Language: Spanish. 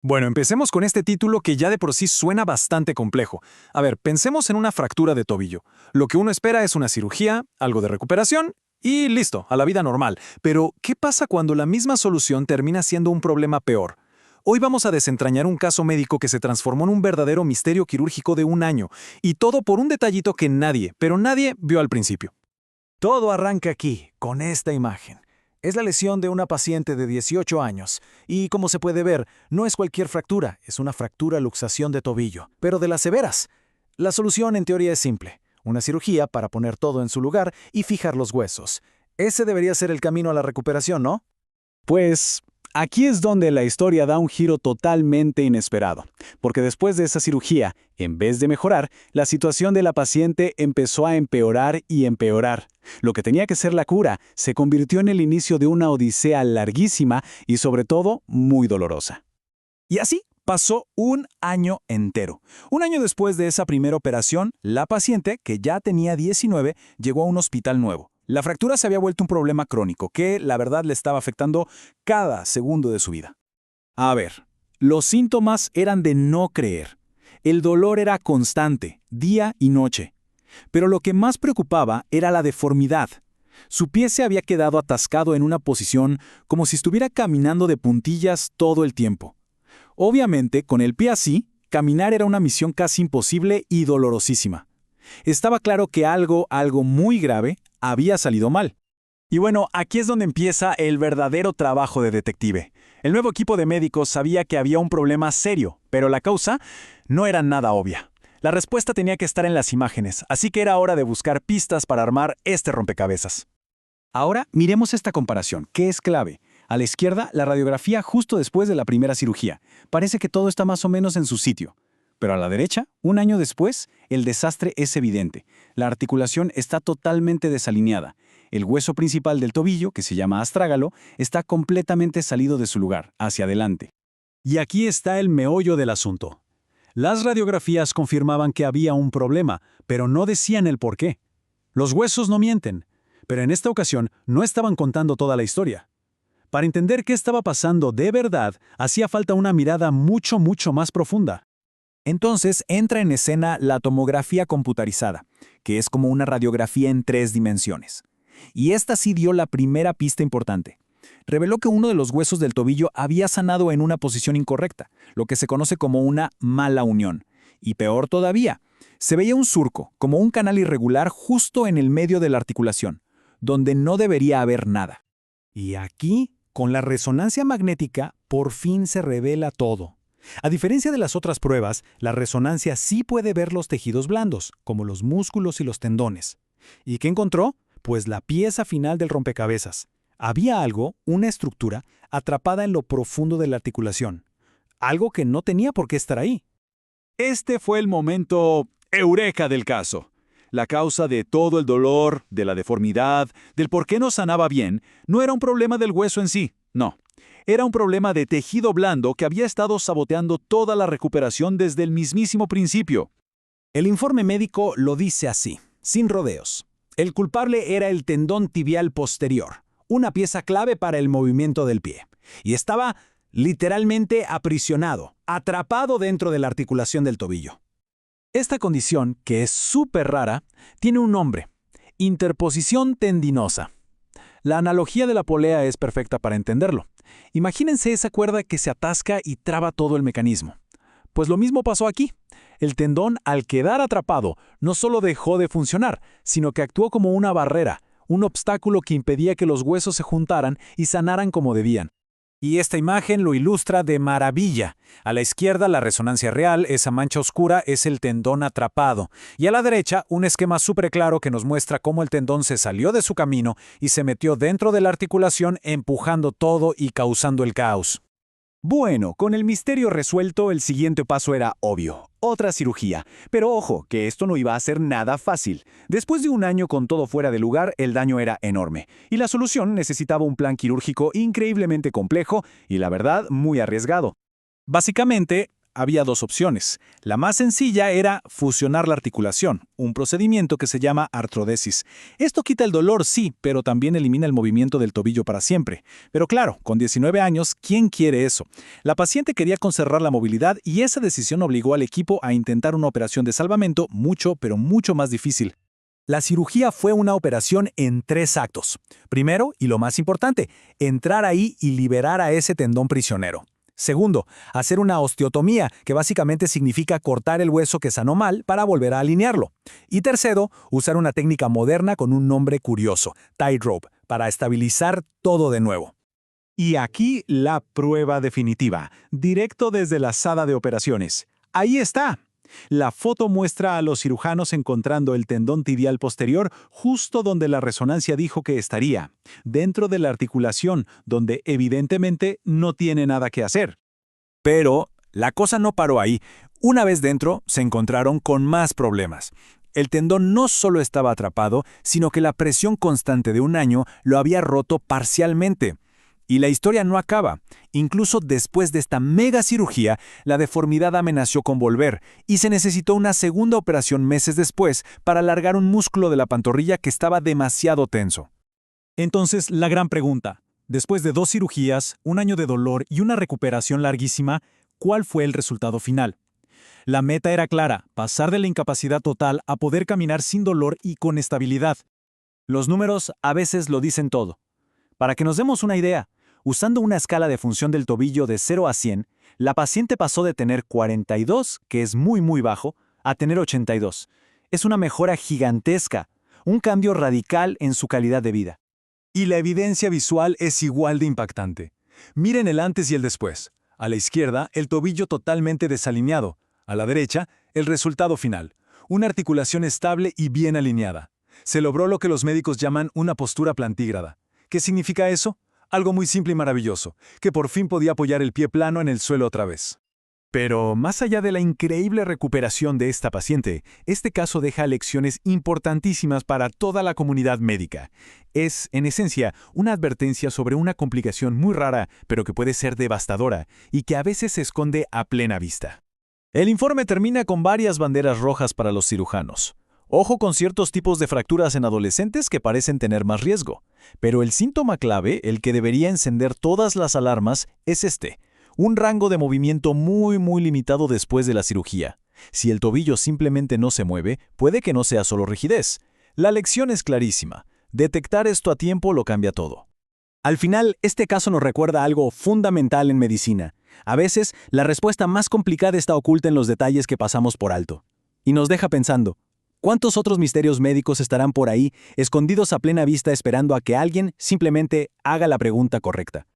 Bueno, empecemos con este título que ya de por sí suena bastante complejo. A ver, pensemos en una fractura de tobillo. Lo que uno espera es una cirugía, algo de recuperación y listo, a la vida normal. Pero, ¿qué pasa cuando la misma solución termina siendo un problema peor? Hoy vamos a desentrañar un caso médico que se transformó en un verdadero misterio quirúrgico de un año, y todo por un detallito que nadie, pero nadie vio al principio. Todo arranca aquí, con esta imagen. Es la lesión de una paciente de 18 años, y como se puede ver, no es cualquier fractura, es una fractura luxación de tobillo, pero de las severas. La solución en teoría es simple, una cirugía para poner todo en su lugar y fijar los huesos. Ese debería ser el camino a la recuperación, ¿no? Pues aquí es donde la historia da un giro totalmente inesperado, porque después de esa cirugía, en vez de mejorar, la situación de la paciente empezó a empeorar y empeorar. Lo que tenía que ser la cura se convirtió en el inicio de una odisea larguísima y sobre todo muy dolorosa. Y así pasó un año entero. Un año después de esa primera operación, la paciente, que ya tenía 19, llegó a un hospital nuevo. La fractura se había vuelto un problema crónico que, la verdad, le estaba afectando cada segundo de su vida. A ver, los síntomas eran de no creer. El dolor era constante, día y noche. Pero lo que más preocupaba era la deformidad. Su pie se había quedado atascado en una posición como si estuviera caminando de puntillas todo el tiempo. Obviamente, con el pie así, caminar era una misión casi imposible y dolorosísima. Estaba claro que algo muy grave había salido mal. Y bueno, aquí es donde empieza el verdadero trabajo de detective. El nuevo equipo de médicos sabía que había un problema serio, pero la causa no era nada obvia. La respuesta tenía que estar en las imágenes, así que era hora de buscar pistas para armar este rompecabezas. Ahora miremos esta comparación, que es clave. A la izquierda, la radiografía justo después de la primera cirugía. Parece que todo está más o menos en su sitio. Pero a la derecha, un año después, el desastre es evidente. La articulación está totalmente desalineada. El hueso principal del tobillo, que se llama astrágalo, está completamente salido de su lugar, hacia adelante. Y aquí está el meollo del asunto. Las radiografías confirmaban que había un problema, pero no decían el por qué. Los huesos no mienten, pero en esta ocasión no estaban contando toda la historia. Para entender qué estaba pasando de verdad, hacía falta una mirada mucho más profunda. Entonces entra en escena la tomografía computarizada, que es como una radiografía en 3 dimensiones. Y esta sí dio la primera pista importante. Reveló que uno de los huesos del tobillo había sanado en una posición incorrecta, lo que se conoce como una mala unión. Y peor todavía, se veía un surco, como un canal irregular justo en el medio de la articulación, donde no debería haber nada. Y aquí, con la resonancia magnética, por fin se revela todo. A diferencia de las otras pruebas, la resonancia sí puede ver los tejidos blandos, como los músculos y los tendones. ¿Y qué encontró? Pues la pieza final del rompecabezas. Había algo, una estructura, atrapada en lo profundo de la articulación. Algo que no tenía por qué estar ahí. Este fue el momento eureka del caso. La causa de todo el dolor, de la deformidad, del por qué no sanaba bien, no era un problema del hueso en sí, no. Era un problema de tejido blando que había estado saboteando toda la recuperación desde el mismísimo principio. El informe médico lo dice así, sin rodeos. El culpable era el tendón tibial posterior, una pieza clave para el movimiento del pie. Y estaba literalmente aprisionado, atrapado dentro de la articulación del tobillo. Esta condición, que es súper rara, tiene un nombre: interposición tendinosa. La analogía de la polea es perfecta para entenderlo. Imagínense esa cuerda que se atasca y traba todo el mecanismo. Pues lo mismo pasó aquí. El tendón, al quedar atrapado, no solo dejó de funcionar, sino que actuó como una barrera, un obstáculo que impedía que los huesos se juntaran y sanaran como debían. Y esta imagen lo ilustra de maravilla. A la izquierda, la resonancia real, esa mancha oscura, es el tendón atrapado. Y a la derecha, un esquema súper claro que nos muestra cómo el tendón se salió de su camino y se metió dentro de la articulación, empujando todo y causando el caos. Bueno, con el misterio resuelto, el siguiente paso era obvio: otra cirugía. Pero ojo, que esto no iba a ser nada fácil. Después de un año con todo fuera de lugar, el daño era enorme. Y la solución necesitaba un plan quirúrgico increíblemente complejo y, la verdad, muy arriesgado. Básicamente, había dos opciones. La más sencilla era fusionar la articulación, un procedimiento que se llama artrodesis. Esto quita el dolor, sí, pero también elimina el movimiento del tobillo para siempre. Pero claro, con 19 años, ¿quién quiere eso? La paciente quería conservar la movilidad y esa decisión obligó al equipo a intentar una operación de salvamento mucho, pero mucho más difícil. La cirugía fue una operación en 3 actos. Primero, y lo más importante, entrar ahí y liberar a ese tendón prisionero. Segundo, hacer una osteotomía, que básicamente significa cortar el hueso que sanó mal para volver a alinearlo. Y tercero, usar una técnica moderna con un nombre curioso, tightrope, para estabilizar todo de nuevo. Y aquí la prueba definitiva, directo desde la sala de operaciones. Ahí está. La foto muestra a los cirujanos encontrando el tendón tibial posterior justo donde la resonancia dijo que estaría, dentro de la articulación, donde evidentemente no tiene nada que hacer. Pero la cosa no paró ahí. Una vez dentro, se encontraron con más problemas. El tendón no solo estaba atrapado, sino que la presión constante de un año lo había roto parcialmente. Y la historia no acaba. Incluso después de esta mega cirugía, la deformidad amenazó con volver y se necesitó una segunda operación meses después para alargar un músculo de la pantorrilla que estaba demasiado tenso. Entonces, la gran pregunta. Después de 2 cirugías, 1 año de dolor y una recuperación larguísima, ¿cuál fue el resultado final? La meta era clara, pasar de la incapacidad total a poder caminar sin dolor y con estabilidad. Los números a veces lo dicen todo. Para que nos demos una idea, usando una escala de función del tobillo de 0 a 100, la paciente pasó de tener 42, que es muy bajo, a tener 82. Es una mejora gigantesca, un cambio radical en su calidad de vida. Y la evidencia visual es igual de impactante. Miren el antes y el después. A la izquierda, el tobillo totalmente desalineado. A la derecha, el resultado final. Una articulación estable y bien alineada. Se logró lo que los médicos llaman una postura plantígrada. ¿Qué significa eso? Algo muy simple y maravilloso, que por fin podía apoyar el pie plano en el suelo otra vez. Pero más allá de la increíble recuperación de esta paciente, este caso deja lecciones importantísimas para toda la comunidad médica. Es, en esencia, una advertencia sobre una complicación muy rara, pero que puede ser devastadora y que a veces se esconde a plena vista. El informe termina con varias banderas rojas para los cirujanos. Ojo con ciertos tipos de fracturas en adolescentes que parecen tener más riesgo. Pero el síntoma clave, el que debería encender todas las alarmas, es este. Un rango de movimiento muy limitado después de la cirugía. Si el tobillo simplemente no se mueve, puede que no sea solo rigidez. La lección es clarísima. Detectar esto a tiempo lo cambia todo. Al final, este caso nos recuerda algo fundamental en medicina. A veces, la respuesta más complicada está oculta en los detalles que pasamos por alto. Y nos deja pensando, ¿cuántos otros misterios médicos estarán por ahí, escondidos a plena vista esperando a que alguien simplemente haga la pregunta correcta?